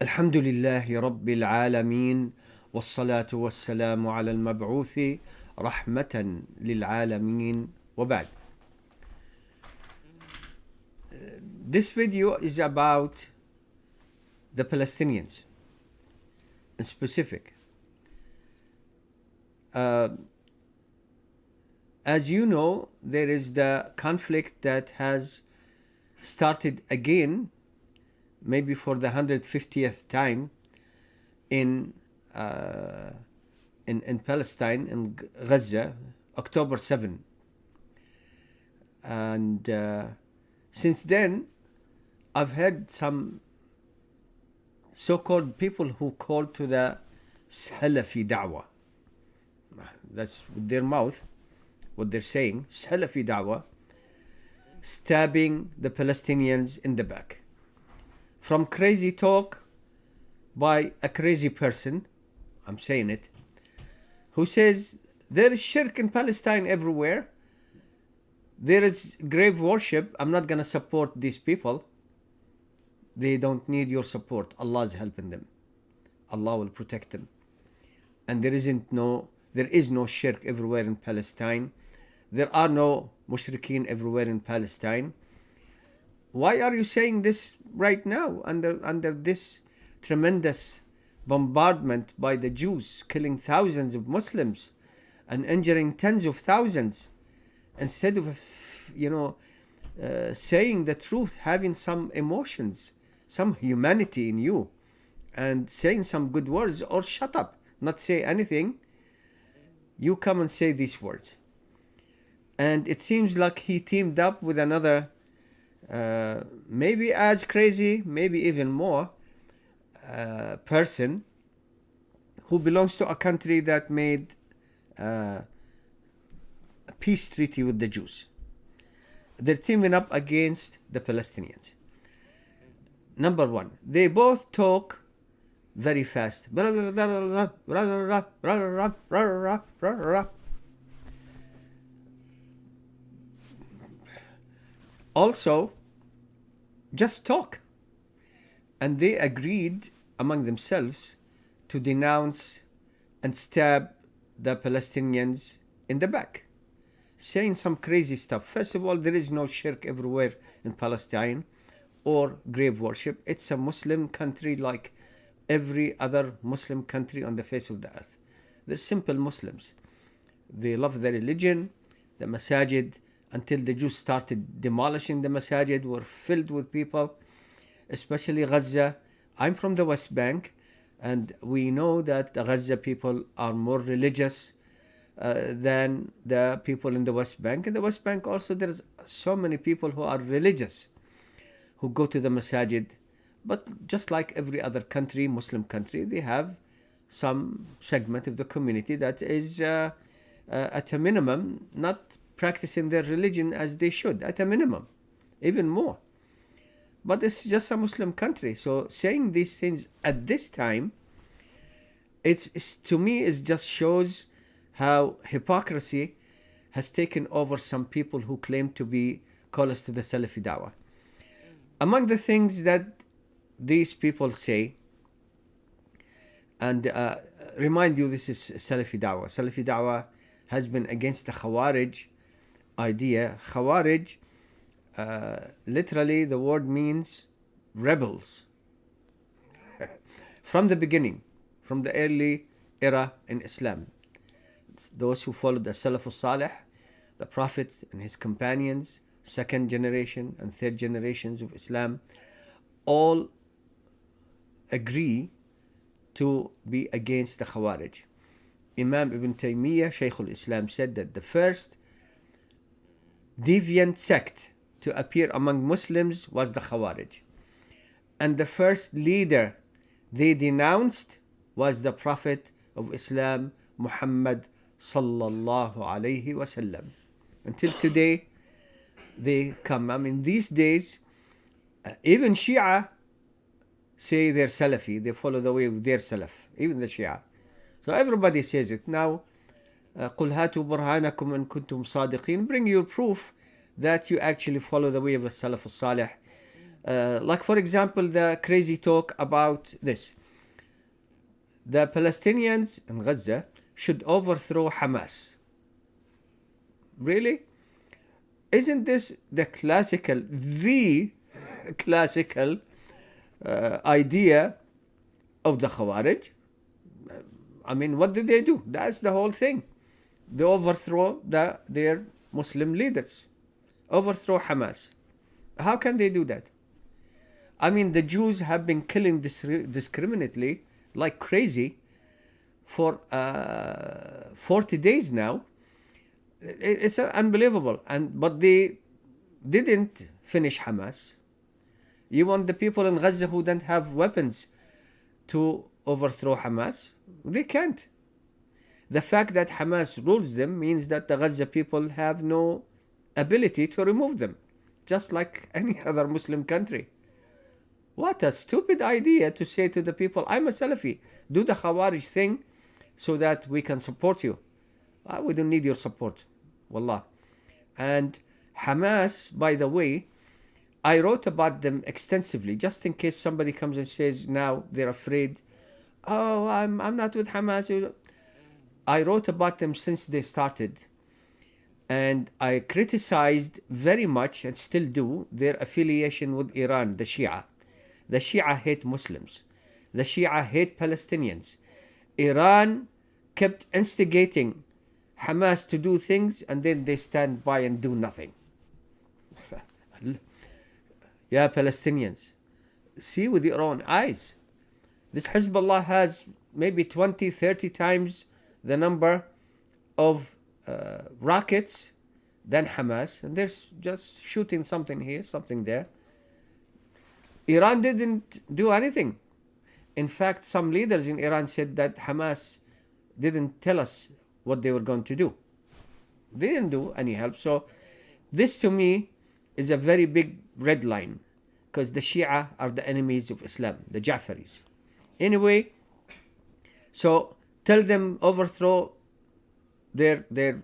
الحمد لله رب العالمين والصلاة والسلام على المبعوث رحمة للعالمين وبعد. This video is about the Palestinians in specific. As you know, there is the conflict that has started again, maybe for the 150th time, in Palestine, in Gaza, October 7. And since then, I've heard some so-called people who call to the Salafi da'wah. That's with their mouth, what they're saying, Salafi da'wah, stabbing the Palestinians in the back. From crazy talk by a crazy person, I'm saying it, who says there is shirk in Palestine everywhere, there is grave worship. I'm not going to support these people. They don't need your support. Allah is helping them. Allah will protect them. And there is no shirk everywhere in Palestine. There are no mushrikeen everywhere in Palestine. Why are you saying this right now under this tremendous bombardment by the Jews, killing thousands of Muslims and injuring tens of thousands? Instead of, saying the truth, having some emotions, some humanity in you, and saying some good words, or shut up, not say anything, you come and say these words. And it seems like he teamed up with another, maybe as crazy, maybe even more, person who belongs to a country that made a peace treaty with the Jews. They're teaming up against the Palestinians. Number one, they both talk very fast. Also, just talk. And they agreed among themselves to denounce and stab the Palestinians in the back, saying some crazy stuff. First of all, there is no shirk everywhere in Palestine or grave worship. It's a Muslim country like every other Muslim country on the face of the earth. They're simple Muslims. They love their religion. The masajid, until the Jews started demolishing the masajid, were filled with people, especially Gaza. I'm from the West Bank, and we know that the Gaza people are more religious than the people in the West Bank. In the West Bank also there's so many people who are religious, who go to the masajid. But just like every other country, Muslim country, they have some segment of the community that is at a minimum not practicing their religion as they should, at a minimum, even more. But it's just a Muslim country. So saying these things at this time, it's to me, it just shows how hypocrisy has taken over some people who claim to be callers to the Salafi da'wah. Among the things that these people say, and remind you, this is Salafi da'wah. Salafi da'wah has been against the Khawarij idea. Khawarij, literally the word means rebels. From the beginning, from the early era in Islam, those who followed the Salaf al-Salih, the Prophet and his companions, second generation and third generations of Islam, all agree to be against the Khawarij. Imam Ibn Taymiyyah, Shaykh al-Islam, said that the first deviant sect to appear among Muslims was the Khawarij. And the first leader they denounced was the Prophet of Islam, Muhammad sallallahu alayhi wasallam. Until today, they come. I mean, these days, even Shia say they're Salafi. They follow the way of their Salaf, even the Shia. So everybody says it. Now, قُلْ هَاتُوا بُرْهَانَكُمْ إِن كُنْتُمْ صَادِقِينَ. Bring your proof that you actually follow the way of the Salaf al-Salih. Like, for example, the crazy talk about this. The Palestinians in Gaza should overthrow Hamas. Really? Isn't this the classical idea of the Khawarij? I mean, what did they do? That's the whole thing. They overthrow their Muslim leaders, overthrow Hamas. How can they do that? I mean, the Jews have been killing discriminately like crazy for 40 days now. It's unbelievable. But they didn't finish Hamas. You want the people in Gaza who don't have weapons to overthrow Hamas? They can't. The fact that Hamas rules them means that the Gaza people have no ability to remove them, just like any other Muslim country. What a stupid idea to say to the people, I'm a Salafi, do the Khawarij thing so that we can support you. We don't need your support. Wallah. And Hamas, by the way, I wrote about them extensively, just in case somebody comes and says now they're afraid. Oh, I'm not with Hamas. I wrote about them since they started. And I criticized very much, and still do, their affiliation with Iran, the Shia. The Shia hate Muslims. The Shia hate Palestinians. Iran kept instigating Hamas to do things, and then they stand by and do nothing. Yeah, Palestinians, see with your own eyes. This Hezbollah has maybe 20, 30 times the number of rockets than Hamas, and they're just shooting something here, something there. Iran didn't do anything. In fact, some leaders in Iran said that Hamas didn't tell us what they were going to do. They didn't do any help. So this to me is a very big red line, because the Shia are the enemies of Islam, the Ja'faris. Anyway, so tell them overthrow their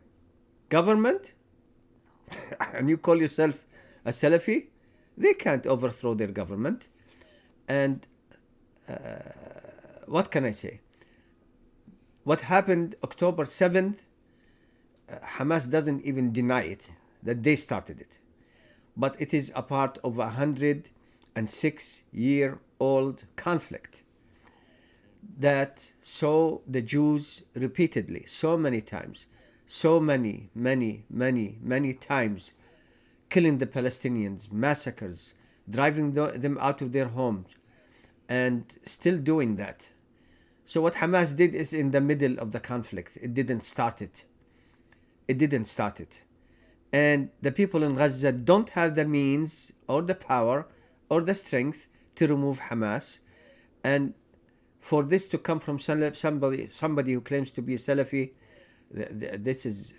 government, and you call yourself a Salafi? They can't overthrow their government. And what can I say? What happened October 7th, Hamas doesn't even deny it, that they started it. But it is a part of a 106-year-old conflict that saw the Jews repeatedly, so many times, so many times, killing the Palestinians, massacres, driving them out of their homes, and still doing that. So what Hamas did is in the middle of the conflict. It didn't start it. And the people in Gaza don't have the means or the power or the strength to remove Hamas. And for this to come from somebody who claims to be a Salafi, this is,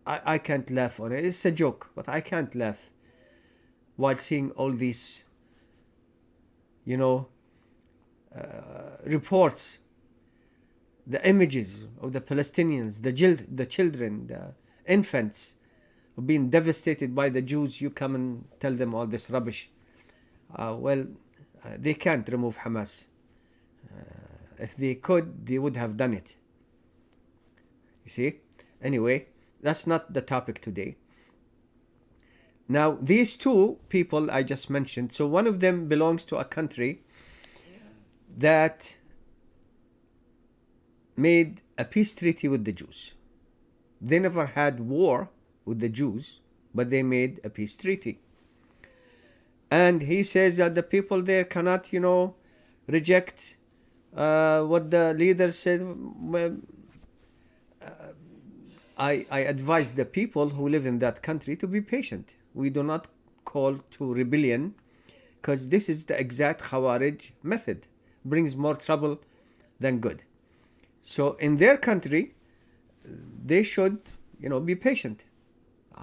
I can't laugh on it. It's a joke, but I can't laugh while seeing all these, reports, the images of the Palestinians, the children, the infants being devastated by the Jews. You come and tell them all this rubbish. They can't remove Hamas. If they could, they would have done it. You see? Anyway, that's not the topic today. Now, these two people I just mentioned, so one of them belongs to a country that made a peace treaty with the Jews. They never had war with the Jews, but they made a peace treaty. And he says that the people there cannot, reject what the leader said. I advise the people who live in that country to be patient. We do not call to rebellion, because this is the exact Khawarij method. Brings more trouble than good. So in their country, they should, be patient.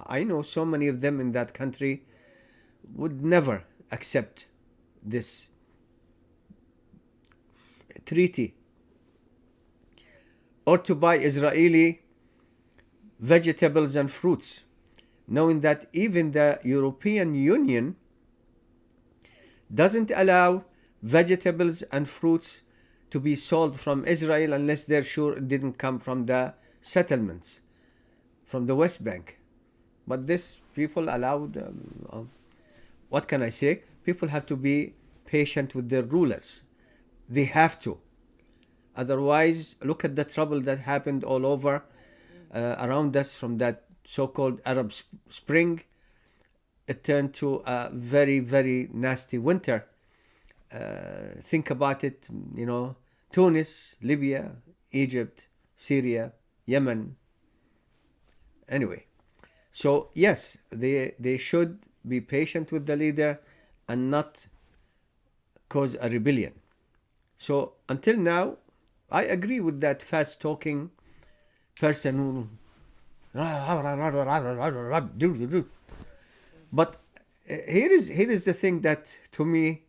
I know so many of them in that country would never accept this treaty, or to buy Israeli vegetables and fruits, knowing that even the European Union doesn't allow vegetables and fruits to be sold from Israel unless they're sure it didn't come from the settlements, from the West Bank. But this people allowed, what can I say? People have to be patient with their rulers. They have to. Otherwise, look at the trouble that happened all over around us from that so-called Arab Spring. It turned to a very, very nasty winter. Think about it, Tunis, Libya, Egypt, Syria, Yemen. Anyway, so yes, they should be patient with the leader and not cause a rebellion. So until now, I agree with that fast-talking person who... But here is the thing that to me,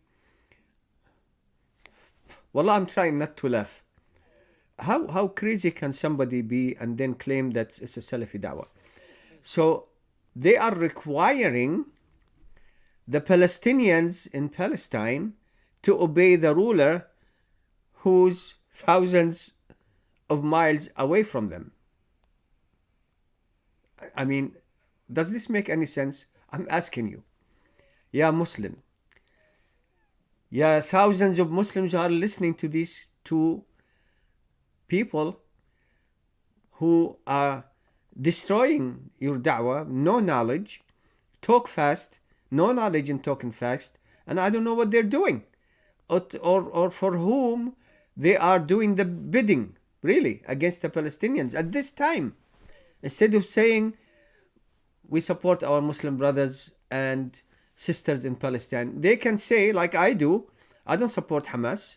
wallah, I'm trying not to laugh. How crazy can somebody be and then claim that it's a Salafi da'wah? So they are requiring the Palestinians in Palestine to obey the ruler who's thousands of miles away from them. I mean, does this make any sense? I'm asking you. Ya Muslim. Yeah, thousands of Muslims are listening to these two people who are destroying your da'wah, no knowledge, talk fast, no knowledge in talking fast, and I don't know what they're doing, or for whom they are doing the bidding, really, against the Palestinians at this time. Instead of saying, we support our Muslim brothers and sisters in Palestine, they can say, like I do, I don't support Hamas.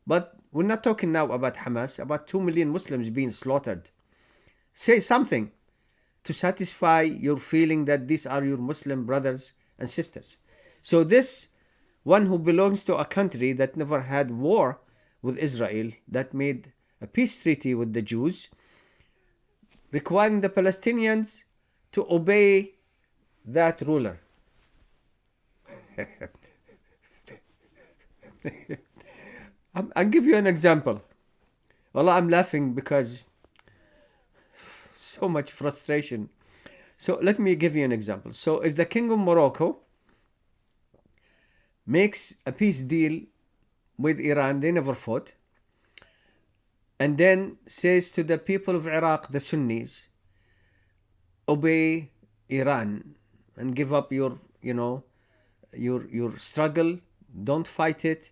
But we're not talking now about Hamas, about 2 million Muslims being slaughtered. Say something to satisfy your feeling that these are your Muslim brothers and sisters. So this one who belongs to a country that never had war with Israel, that made a peace treaty with the Jews, requiring the Palestinians to obey that ruler. I'll give you an example. Well, I'm laughing because so much frustration. So let me give you an example. So if the King of Morocco makes a peace deal with Iran, they never fought, and then says to the people of Iraq, the Sunnis, obey Iran and give up your struggle, don't fight it,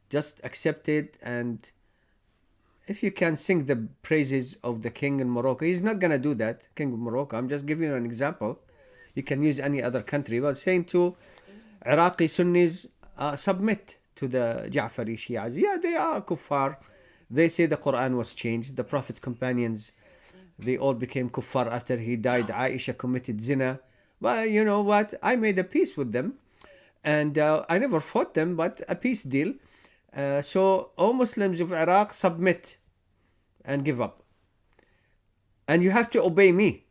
just accept it, and if you can sing the praises of the king in Morocco, he's not going to do that, King of Morocco. I'm just giving you an example. You can use any other country, but saying to Iraqi Sunnis, submit to the Ja'fari Shias. Yeah, they are kuffar. They say the Quran was changed. The Prophet's companions, they all became kuffar after he died. Aisha committed zina. Well, you know what? I made a peace with them. And I never fought them, but a peace deal. So all Muslims of Iraq, submit and give up. And you have to obey me.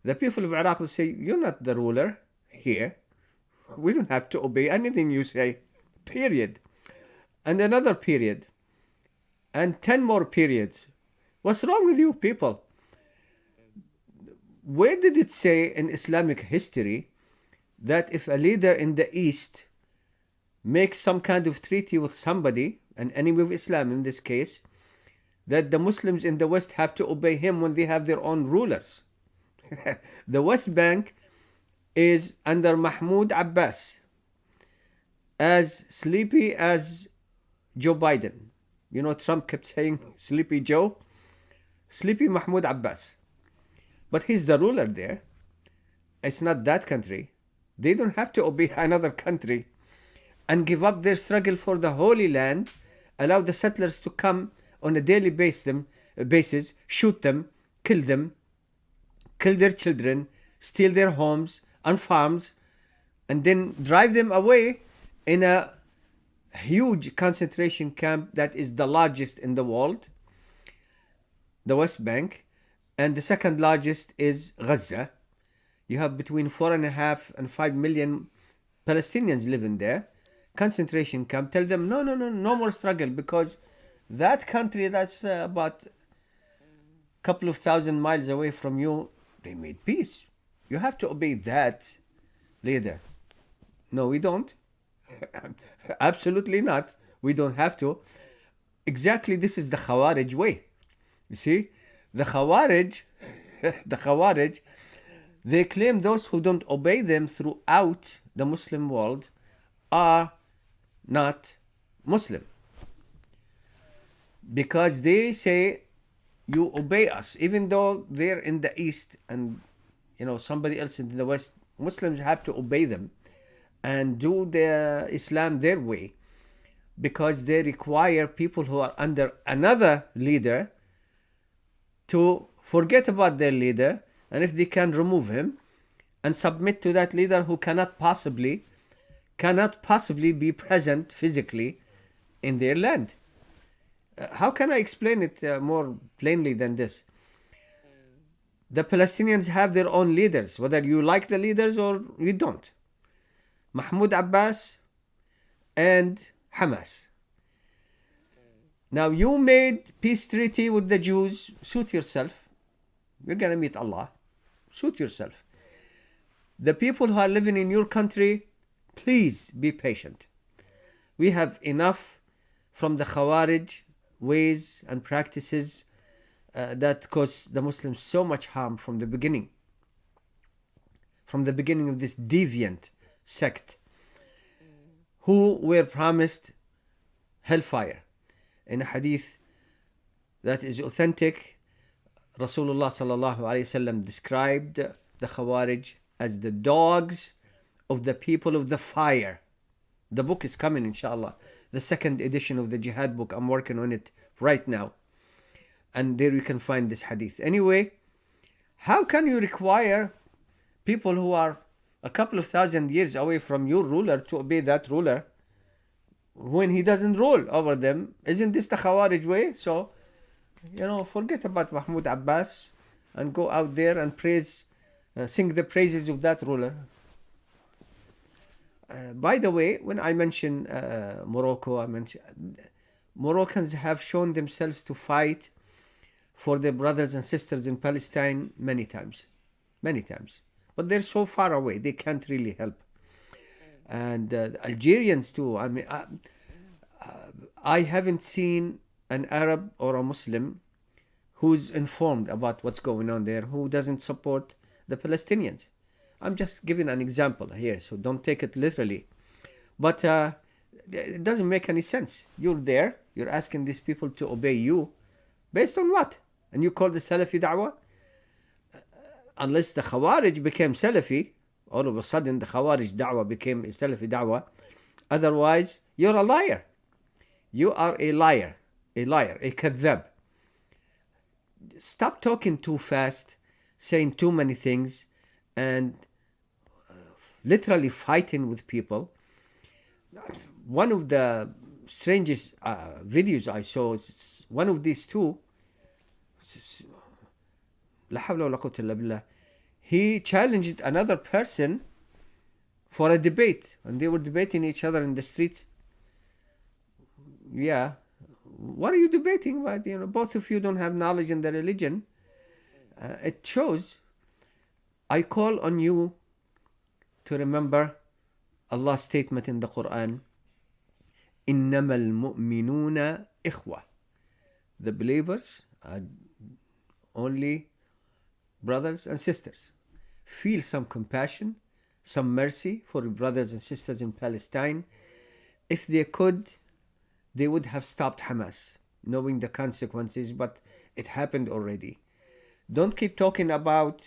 The people of Iraq will say, you're not the ruler here. We don't have to obey anything you say. Period. And another period. And 10 more periods. What's wrong with you people? Where did it say in Islamic history that if a leader in the East makes some kind of treaty with somebody, an enemy of Islam in this case, that the Muslims in the West have to obey him when they have their own rulers? The West Bank is under Mahmoud Abbas, as sleepy as Joe Biden. You know, Trump kept saying Sleepy Joe. Sleepy Mahmoud Abbas. But he's the ruler there. It's not that country. They don't have to obey another country and give up their struggle for the Holy Land, allow the settlers to come on a daily basis, shoot them, kill their children, steal their homes and farms, and then drive them away in a huge concentration camp that is the largest in the world, the West Bank, and the second largest is Gaza. You have between 4.5 and 5 million Palestinians living there. concentration camp, tell them, no, no, no, no more struggle, because that country that's about a couple of thousand miles away from you, they made peace. You have to obey that leader. No, we don't. Absolutely not. We don't have to. Exactly, this is the Khawarij way. You see, the Khawarij, the Khawarij, they claim those who don't obey them throughout the Muslim world are not Muslim, because they say you obey us, even though they're in the East and somebody else in the West. Muslims have to obey them and do the Islam their way, because they require people who are under another leader to forget about their leader, and if they can, remove him and submit to that leader who cannot possibly be present physically in their land. How can I explain it more plainly than this? The Palestinians have their own leaders, whether you like the leaders or you don't. Mahmoud Abbas and Hamas. Now, you made peace treaty with the Jews. Suit yourself. You're going to meet Allah. Suit yourself. The people who are living in your country, please be patient. We have enough from the Khawarij ways and practices that cause the Muslims so much harm from the beginning. From the beginning of this deviant sect, who were promised hellfire. In a hadith that is authentic, Rasulullah sallallahu alaihi wasallam described the Khawarij as the dogs of the people of the fire. The book is coming, inshallah. The second edition of the Jihad book. I'm working on it right now. And there you can find this hadith. Anyway, how can you require people who are a couple of thousand years away from your ruler to obey that ruler when he doesn't rule over them? Isn't this the Khawarij way? So, forget about Mahmoud Abbas and go out there and sing the praises of that ruler. By the way, when I mention Morocco, Moroccans have shown themselves to fight for their brothers and sisters in Palestine many times. But they're so far away, they can't really help. And Algerians too. I haven't seen an Arab or a Muslim who's informed about what's going on there, who doesn't support the Palestinians. I'm just giving an example here, so don't take it literally. But it doesn't make any sense. You're there, you're asking these people to obey you. Based on what? And you call the Salafi da'wah? Unless the Khawarij became Salafi, all of a sudden the Khawarij da'wah became a Salafi da'wah. Otherwise, you're a liar. You are a liar, a kadhab. Stop talking too fast, saying too many things, and literally fighting with people. One of the strangest videos I saw is one of these two. He challenged another person for a debate, and they were debating each other in the streets. Yeah, what are you debating about? Both of you don't have knowledge in the religion. It shows. I call on you to remember Allah's statement in the Quran, إِنَّمَا الْمُؤْمِنُونَ إِخْوَةٌ. The believers are only brothers and sisters. Feel some compassion, some mercy for brothers and sisters in Palestine. If they could, they would have stopped Hamas, knowing the consequences, but it happened already. Don't keep talking about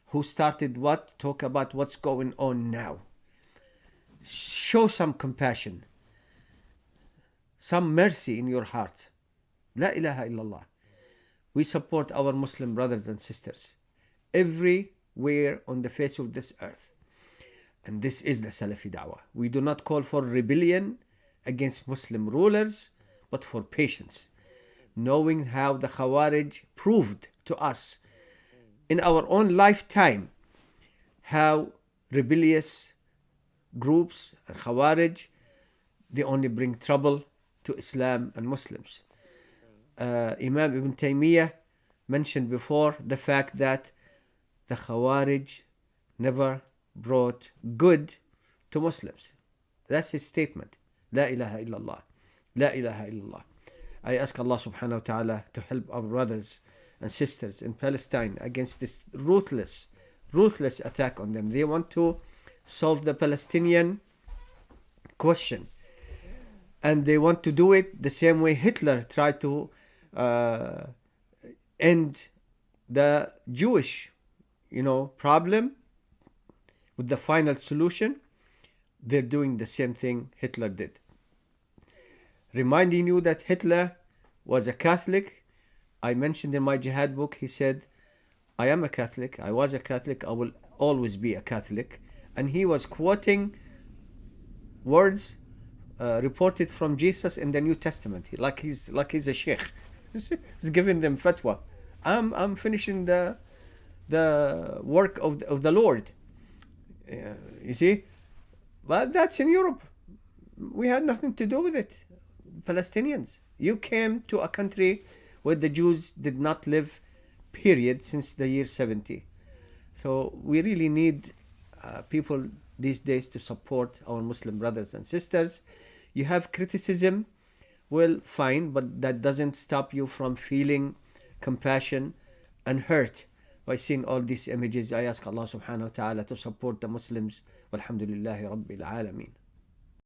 who started what, talk about what's going on now. Show some compassion, some mercy in your heart. La ilaha illallah. We support our Muslim brothers and sisters everywhere on the face of this earth. And this is the Salafi da'wah. We do not call for rebellion against Muslim rulers, but for patience. Knowing how the Khawarij proved to us in our own lifetime how rebellious groups, Khawarij, They only bring trouble to Islam and Muslims. Imam Ibn Taymiyyah mentioned before the fact that the Khawarij never brought good to Muslims. That's his statement. La ilaha illallah. La ilaha illallah. I ask Allah subhanahu wa ta'ala to help our brothers and sisters in Palestine against this ruthless attack on them. They want to solve the Palestinian question. And they want to do it the same way Hitler tried to end the Jewish, problem with the final solution. They're doing the same thing Hitler did. Reminding you that Hitler was a Catholic. I mentioned in my jihad book, he said, I am a Catholic, I was a Catholic, I will always be a Catholic. And he was quoting words reported from Jesus in the New Testament, like he's a sheikh. He's giving them fatwa. I'm finishing the work of the Lord. You see, but that's in Europe. We had nothing to do with it. Palestinians, you came to a country where the Jews did not live, period, since the year 70. So we really need people these days to support our Muslim brothers and sisters. You have criticism, well, fine, but that doesn't stop you from feeling compassion and hurt by seeing all these images. I ask Allah subhanahu wa ta'ala to support the Muslims. Walhamdulillahi Rabbil Alameen.